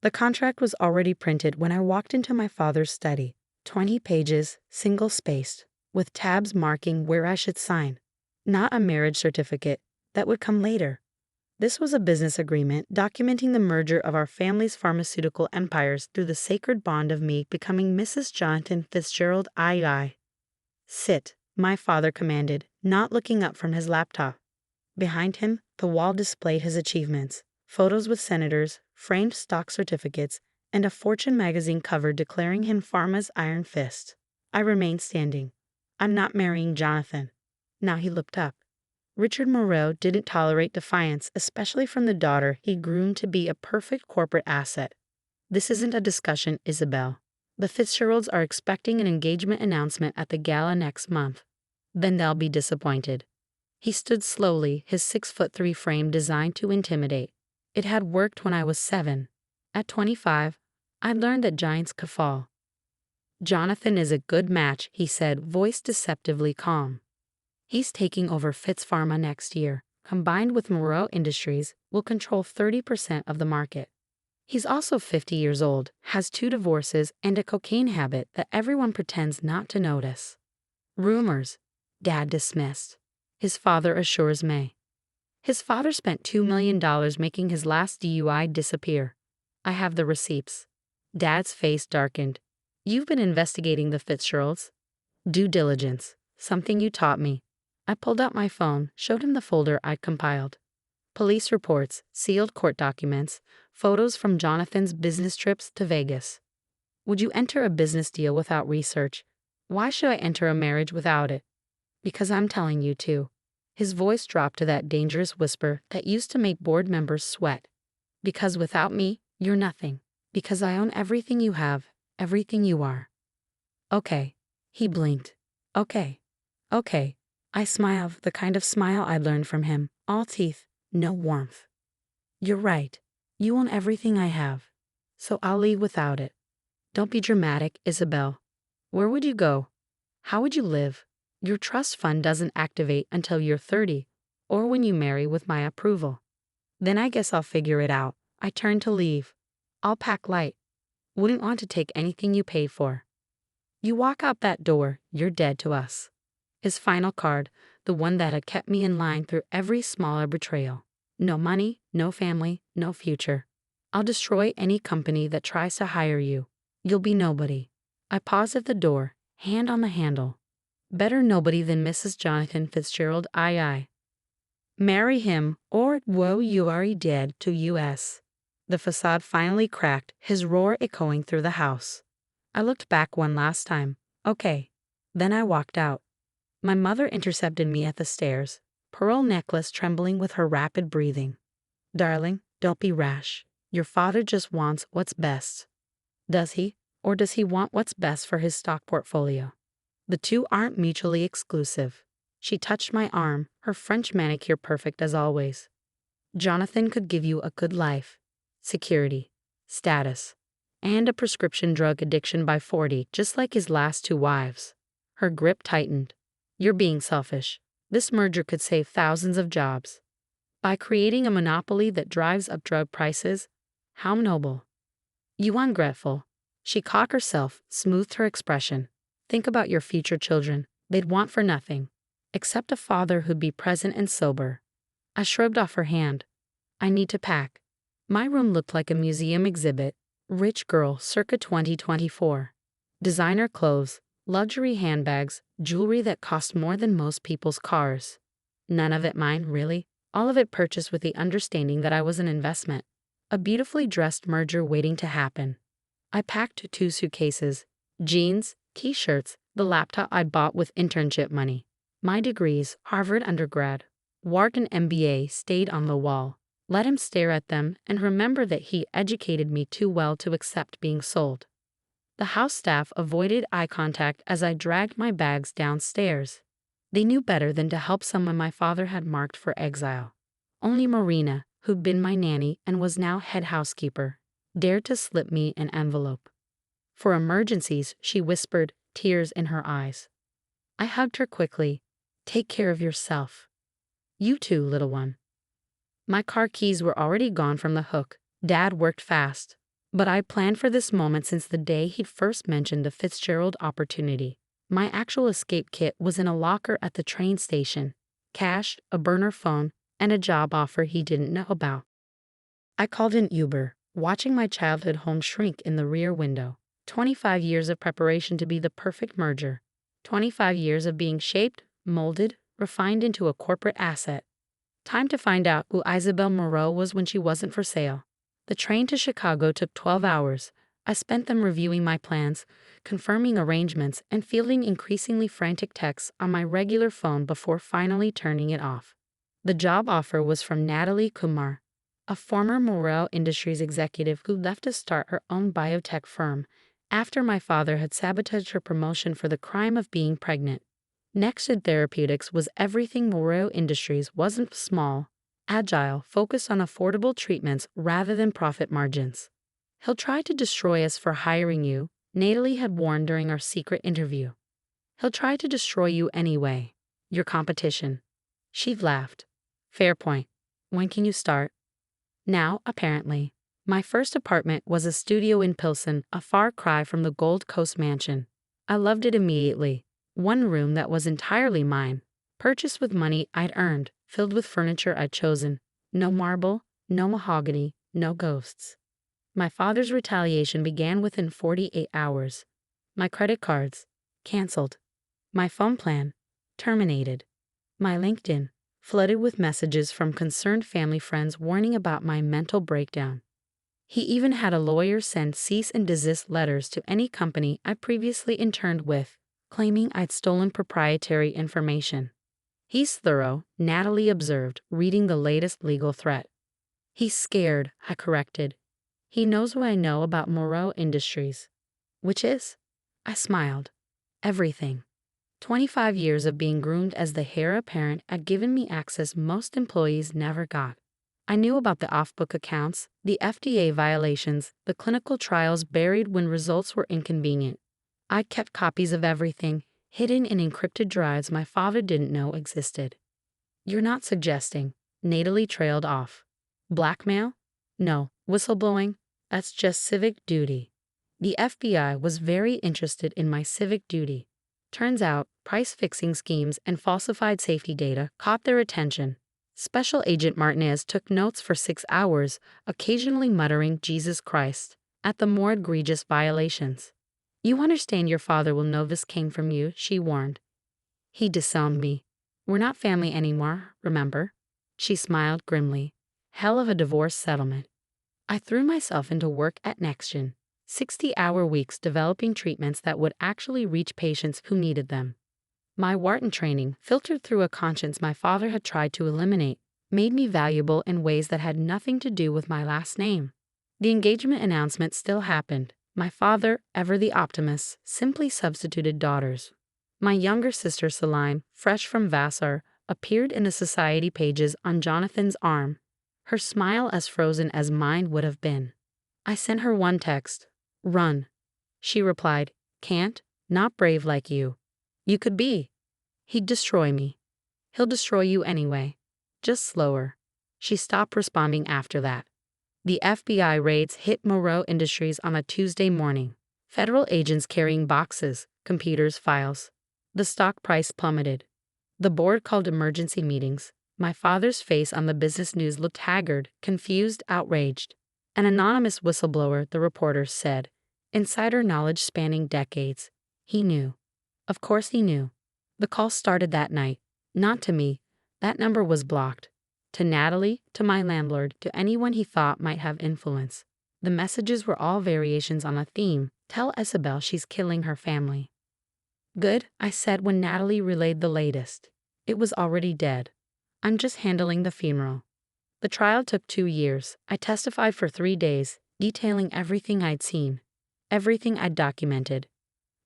The contract was already printed when I walked into my father's study. 20 pages, single-spaced, with tabs marking where I should sign. Not a marriage certificate. That would come later. This was a business agreement documenting the merger of our family's pharmaceutical empires through the sacred bond of me becoming Mrs. Jonathan Fitzgerald III. Sit, my father commanded, not looking up from his laptop. Behind him, the wall displayed his achievements, photos with senators, framed stock certificates, and a Fortune magazine cover declaring him Pharma's Iron Fist. I remained standing. I'm not marrying Jonathan. Now he looked up. Richard Moro didn't tolerate defiance, especially from the daughter he groomed to be a perfect corporate asset. This isn't a discussion, Isabel. The Fitzgeralds are expecting an engagement announcement at the gala next month. Then they'll be disappointed. He stood slowly, his 6'3" frame designed to intimidate. It had worked when I was 7. At 25, I learned that giants could fall. Jonathan is a good match, he said, voice deceptively calm. He's taking over Pharma next year. Combined with Moro Industries, will control 30% of the market. He's also 50 years old, has 2 divorces, and a cocaine habit that everyone pretends not to notice. Rumors. Dad dismissed. His father assures May. His father spent $2 million making his last DUI disappear. I have the receipts. Dad's face darkened. You've been investigating the Fitzgeralds? Due diligence. Something you taught me. I pulled out my phone, showed him the folder I'd compiled. Police reports, sealed court documents, photos from Jonathan's business trips to Vegas. Would you enter a business deal without research? Why should I enter a marriage without it? Because I'm telling you to. His voice dropped to that dangerous whisper that used to make board members sweat. Because without me, you're nothing. Because I own everything you have, everything you are. Okay. He blinked. Okay. Okay. I smiled, the kind of smile I'd learned from him, all teeth, no warmth. You're right. You own everything I have. So I'll leave without it. Don't be dramatic, Isabel. Where would you go? How would you live? Your trust fund doesn't activate until you're 30, or when you marry with my approval. Then I guess I'll figure it out. I turned to leave. I'll pack light. Wouldn't want to take anything you paid for. You walk out that door, you're dead to us. His final card, the one that had kept me in line through every smaller betrayal. No money, no family, no future. I'll destroy any company that tries to hire you. You'll be nobody. I paused at the door, hand on the handle. Better nobody than Mrs. Jonathan Fitzgerald II. Marry him, or woe you are dead to US. The facade finally cracked, his roar echoing through the house. I looked back one last time. Okay. Then I walked out. My mother intercepted me at the stairs, pearl necklace trembling with her rapid breathing. Darling, don't be rash. Your father just wants what's best. Does he? Or does he want what's best for his stock portfolio? The two aren't mutually exclusive. She touched my arm, her French manicure perfect as always. Jonathan could give you a good life, security, status, and a prescription drug addiction by 40, just like his last 2 wives. Her grip tightened. You're being selfish. This merger could save thousands of jobs. By creating a monopoly that drives up drug prices, how noble. You ungrateful. She caught herself, smoothed her expression. Think about your future children. They'd want for nothing, except a father who'd be present and sober. I shrugged off her hand. I need to pack. My room looked like a museum exhibit. Rich girl circa 2024. Designer clothes, luxury handbags, jewelry that cost more than most people's cars. None of it mine, really. All of it purchased with the understanding that I was an investment. A beautifully dressed merger waiting to happen. I packed 2 suitcases, jeans, t-shirts, the laptop I'd bought with internship money. My degrees, Harvard undergrad, Wharton MBA, stayed on the wall. Let him stare at them and remember that he educated me too well to accept being sold. The house staff avoided eye contact as I dragged my bags downstairs. They knew better than to help someone my father had marked for exile. Only Marina, who'd been my nanny and was now head housekeeper, dared to slip me an envelope. For emergencies, she whispered, tears in her eyes. I hugged her quickly. Take care of yourself. You too, little one. My car keys were already gone from the hook. Dad worked fast. But I planned for this moment since the day he'd first mentioned the Fitzgerald opportunity. My actual escape kit was in a locker at the train station. Cash, a burner phone, and a job offer he didn't know about. I called an Uber, watching my childhood home shrink in the rear window. 25 years of preparation to be the perfect merger. 25 years of being shaped, molded, refined into a corporate asset. Time to find out who Isabel Moro was when she wasn't for sale. The train to Chicago took 12 hours. I spent them reviewing my plans, confirming arrangements, and fielding increasingly frantic texts on my regular phone before finally turning it off. The job offer was from Natalie Kumar, a former Moro Industries executive who left to start her own biotech firm after my father had sabotaged her promotion for the crime of being pregnant. Nexted Therapeutics was everything Moro Industries wasn't: small, agile, focused on affordable treatments rather than profit margins. He'll try to destroy us for hiring you, Natalie had warned during our secret interview. He'll try to destroy you anyway. Your competition. She laughed. Fair point. When can you start? Now, apparently. My first apartment was a studio in Pilsen, a far cry from the Gold Coast mansion. I loved it immediately. One room that was entirely mine, purchased with money I'd earned, filled with furniture I'd chosen. No marble, no mahogany, no ghosts. My father's retaliation began within 48 hours. My credit cards, canceled. My phone plan, terminated. My LinkedIn, flooded with messages from concerned family friends warning about my mental breakdown. He even had a lawyer send cease and desist letters to any company I previously interned with, claiming I'd stolen proprietary information. He's thorough, Natalie observed, reading the latest legal threat. He's scared, I corrected. He knows what I know about Moro Industries. Which is? I smiled. Everything. 25 years of being groomed as the heir apparent had given me access most employees never got. I knew about the off-book accounts, the FDA violations, the clinical trials buried when results were inconvenient. I kept copies of everything, hidden in encrypted drives my father didn't know existed. You're not suggesting, Natalie trailed off. Blackmail? No. Whistleblowing? That's just civic duty. The FBI was very interested in my civic duty. Turns out, price-fixing schemes and falsified safety data caught their attention. Special Agent Martinez took notes for 6 hours, occasionally muttering "Jesus Christ" at the more egregious violations. You understand your father will know this came from you, she warned. He disowned me. We're not family anymore, remember? She smiled grimly. Hell of a divorce settlement. I threw myself into work at NextGen, 60-hour weeks developing treatments that would actually reach patients who needed them. My Wharton training, filtered through a conscience my father had tried to eliminate, made me valuable in ways that had nothing to do with my last name. The engagement announcement still happened. My father, ever the optimist, simply substituted daughters. My younger sister Celine, fresh from Vassar, appeared in the society pages on Jonathan's arm, her smile as frozen as mine would have been. I sent her one text. Run. She replied, can't, not brave like you. You could be. He'd destroy me. He'll destroy you anyway. Just slower. She stopped responding after that. The FBI raids hit Moro Industries on a Tuesday morning. Federal agents carrying boxes, computers, files. The stock price plummeted. The board called emergency meetings. My father's face on the business news looked haggard, confused, outraged. An anonymous whistleblower, the reporters said. Insider knowledge spanning decades. He knew. Of course he knew. The call started that night. Not to me. That number was blocked. To Natalie, to my landlord, to anyone he thought might have influence. The messages were all variations on a theme. Tell Isabel she's killing her family. Good, I said when Natalie relayed the latest. It was already dead. I'm just handling the funeral. The trial took 2 years. I testified for 3 days, detailing everything I'd seen, everything I'd documented.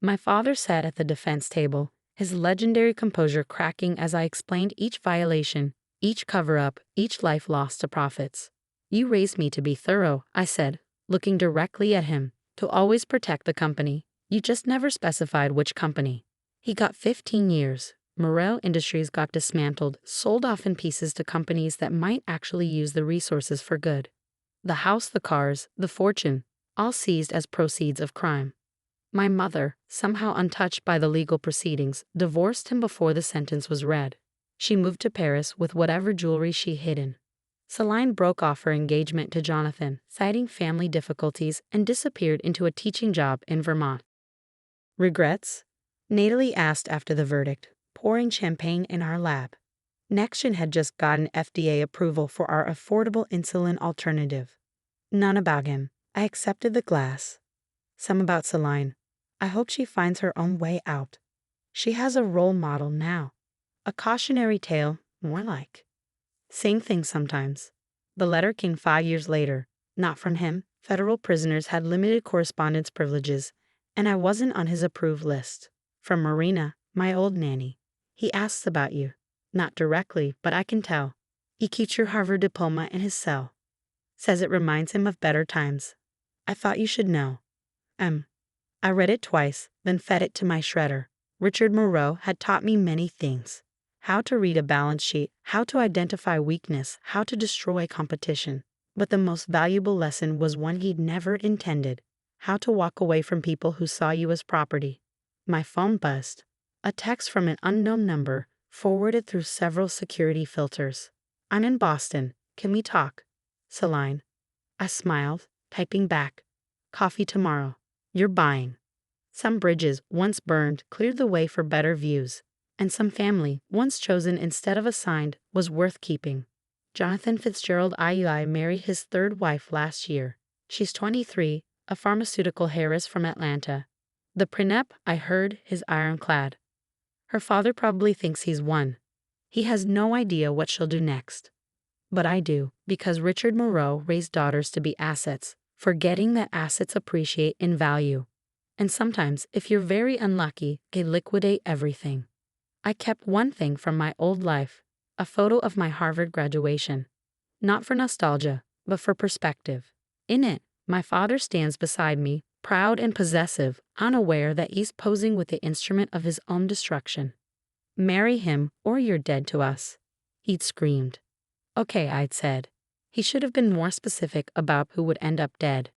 My father sat at the defense table, his legendary composure cracking as I explained each violation, each cover-up, each life lost to profits. You raised me to be thorough, I said, looking directly at him, to always protect the company. You just never specified which company. He got 15 years. Moro Industries got dismantled, sold off in pieces to companies that might actually use the resources for good. The house, the cars, the fortune, all seized as proceeds of crime. My mother, somehow untouched by the legal proceedings, divorced him before the sentence was read. She moved to Paris with whatever jewelry she hidden. Celine broke off her engagement to Jonathan, citing family difficulties, and disappeared into a teaching job in Vermont. Regrets? Natalie asked after the verdict, pouring champagne in our lab. Nextion had just gotten FDA approval for our affordable insulin alternative. None about him. I accepted the glass. Some about Celine. I hope she finds her own way out. She has a role model now. A cautionary tale, more like. Same thing sometimes. The letter came 5 years later. Not from him. Federal prisoners had limited correspondence privileges, and I wasn't on his approved list. From Marina, my old nanny. He asks about you. Not directly, but I can tell. He keeps your Harvard diploma in his cell. Says it reminds him of better times. I thought you should know. I read it twice, then fed it to my shredder. Richard Moro had taught me many things. How to read a balance sheet, how to identify weakness, how to destroy competition. But the most valuable lesson was one he'd never intended. How to walk away from people who saw you as property. My phone buzzed. A text from an unknown number, forwarded through several security filters. I'm in Boston. Can we talk? Celine. I smiled, typing back. Coffee tomorrow. You're buying. Some bridges, once burned, cleared the way for better views. And some family, once chosen instead of assigned, was worth keeping. Jonathan Fitzgerald III married his third wife last year. She's 23, a pharmaceutical heiress from Atlanta. The prenup, I heard, is ironclad. Her father probably thinks he's won. He has no idea what she'll do next. But I do, because Richard Moro raised daughters to be assets, forgetting that assets appreciate in value. And sometimes, if you're very unlucky, they liquidate everything. I kept one thing from my old life, a photo of my Harvard graduation. Not for nostalgia, but for perspective. In it, my father stands beside me, proud and possessive, unaware that he's posing with the instrument of his own destruction. Marry him, or you're dead to us. He'd screamed. Okay, I'd said. He should have been more specific about who would end up dead.